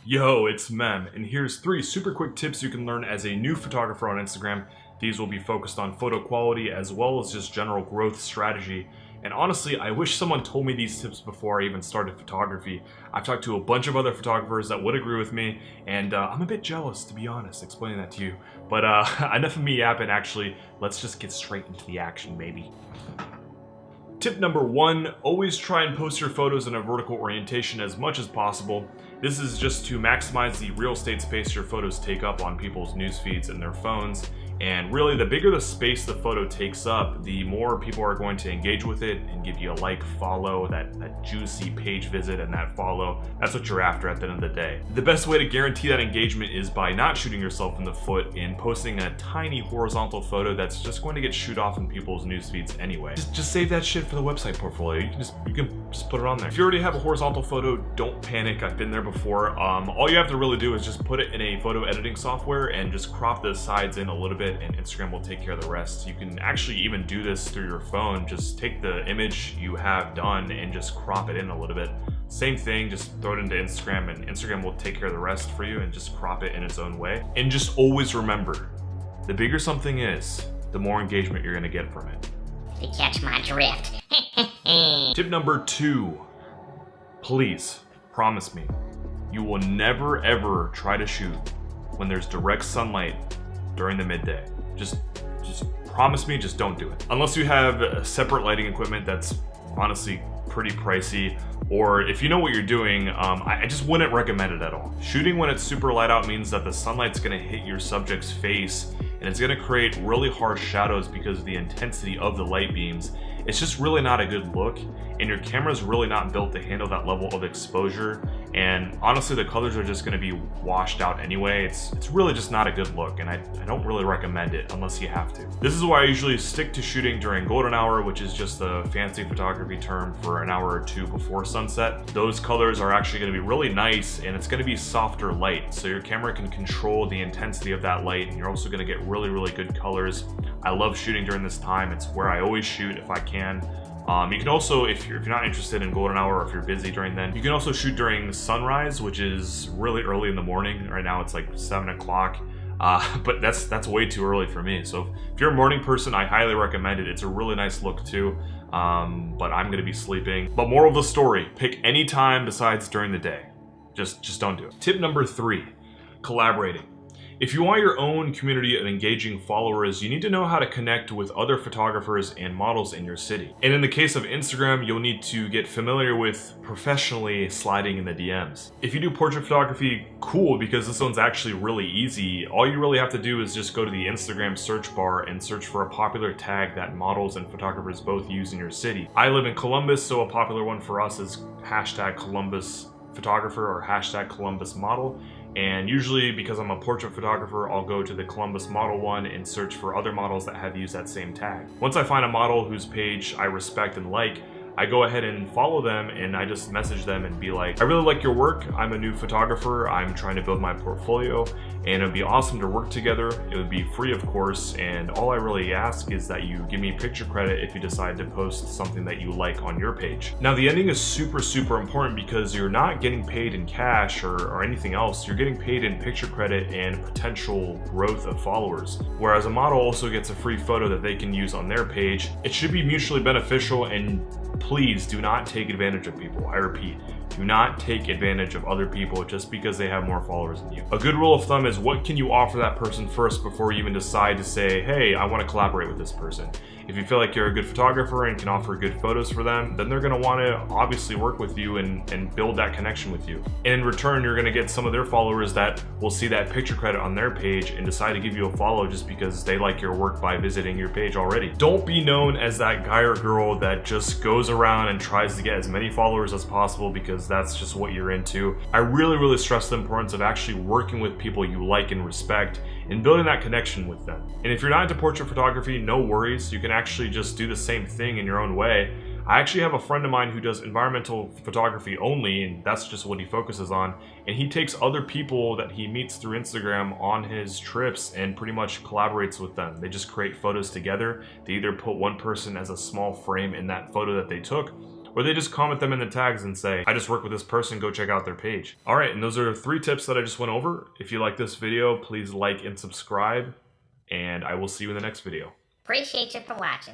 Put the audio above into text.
Yo, it's Mem, and here's 3 super quick tips you can learn as a new photographer on Instagram. These will be focused on photo quality as well as just general growth strategy. And honestly, I wish someone told me these tips before I even started photography. I've talked to a bunch of other photographers that would agree with me, and I'm a bit jealous, to be honest, explaining that to you. But enough of me yapping, actually. Let's just get straight into the action, baby. Tip number 1, always try and post your photos in a vertical orientation as much as possible. This is just to maximize the real estate space your photos take up on people's news feeds and their phones. And really, the bigger the space the photo takes up, the more people are going to engage with it and give you a like, follow, that juicy page visit and that follow. That's what you're after at the end of the day. The best way to guarantee that engagement is by not shooting yourself in the foot and posting a tiny horizontal photo that's just going to get shoot off in people's news feeds anyway. Just save that shit for the website portfolio. You can just put it on there. If you already have a horizontal photo, don't panic. I've been there before. All you have to really do is just put it in a photo editing software and just crop the sides in a little bit, and Instagram will take care of the rest. You can actually even do this through your phone. Just take the image you have done and just crop it in a little bit. Same thing, just throw it into Instagram and Instagram will take care of the rest for you and just crop it in its own way. And just always remember, the bigger something is, the more engagement you're gonna get from it. To catch my drift. Tip number 2, please promise me you will never ever try to shoot when there's direct sunlight during the midday. Just promise me, just don't do it. Unless you have separate lighting equipment that's honestly pretty pricey, or if you know what you're doing, I just wouldn't recommend it at all. Shooting when it's super light out means that the sunlight's gonna hit your subject's face and it's gonna create really harsh shadows because of the intensity of the light beams. It's just really not a good look, and your camera's really not built to handle that level of exposure, and honestly the colors are just going to be washed out anyway. It's really just not a good look, and I don't really recommend it unless you have to. This is why I usually stick to shooting during golden hour, which is just the fancy photography term for an hour or two before sunset. Those colors are actually going to be really nice, and it's going to be softer light, so your camera can control the intensity of that light, and you're also going to get really good colors. I love shooting during this time. It's where I always shoot if I can. You can also, if you're not interested in golden hour or if you're busy during then, you can also shoot during sunrise, which is really early in the morning. Right now it's like 7 o'clock, but that's way too early for me. So if you're a morning person, I highly recommend it. It's a really nice look too, but I'm gonna be sleeping. But moral of the story, pick any time besides during the day. Just don't do it. Tip number 3, collaborating. If you want your own community of engaging followers, you need to know how to connect with other photographers and models in your city. And in the case of Instagram, you'll need to get familiar with professionally sliding in the DMs. If you do portrait photography, cool, because this one's actually really easy. All you really have to do is just go to the Instagram search bar and search for a popular tag that models and photographers both use in your city. I live in Columbus, so a popular one for us is hashtag Columbus photographer or hashtag Columbus model. And usually, because I'm a portrait photographer, I'll go to the Columbus model one and search for other models that have used that same tag. Once I find a model whose page I respect and like, I go ahead and follow them, and I just message them and be like, I really like your work. I'm a new photographer. I'm trying to build my portfolio, and it would be awesome to work together. It would be free, of course, and all I really ask is that you give me picture credit if you decide to post something that you like on your page. Now, the ending is super important because you're not getting paid in cash or anything else. You're getting paid in picture credit and potential growth of followers. Whereas a model also gets a free photo that they can use on their page. It should be mutually beneficial, and please do not take advantage of people. I repeat, do not take advantage of other people just because they have more followers than you. A good rule of thumb is, what can you offer that person first before you even decide to say, hey, I want to collaborate with this person. If you feel like you're a good photographer and can offer good photos for them, then they're going to want to obviously work with you and build that connection with you. And in return, you're going to get some of their followers that will see that picture credit on their page and decide to give you a follow just because they like your work by visiting your page already. Don't be known as that guy or girl that just goes around and tries to get as many followers as possible because that's just what you're into. I really stress the importance of actually working with people you like and respect and building that connection with them. And if you're not into portrait photography, no worries. You can actually just do the same thing in your own way. I actually have a friend of mine who does environmental photography only, and that's just what he focuses on. And he takes other people that he meets through Instagram on his trips and pretty much collaborates with them. They just create photos together. They either put one person as a small frame in that photo that they took, Or they just comment them in the tags and say, I just work with this person, go check out their page. All right, and those are 3 tips that I just went over. If you like this video, please like and subscribe, and I will see you in the next video. Appreciate you for watching.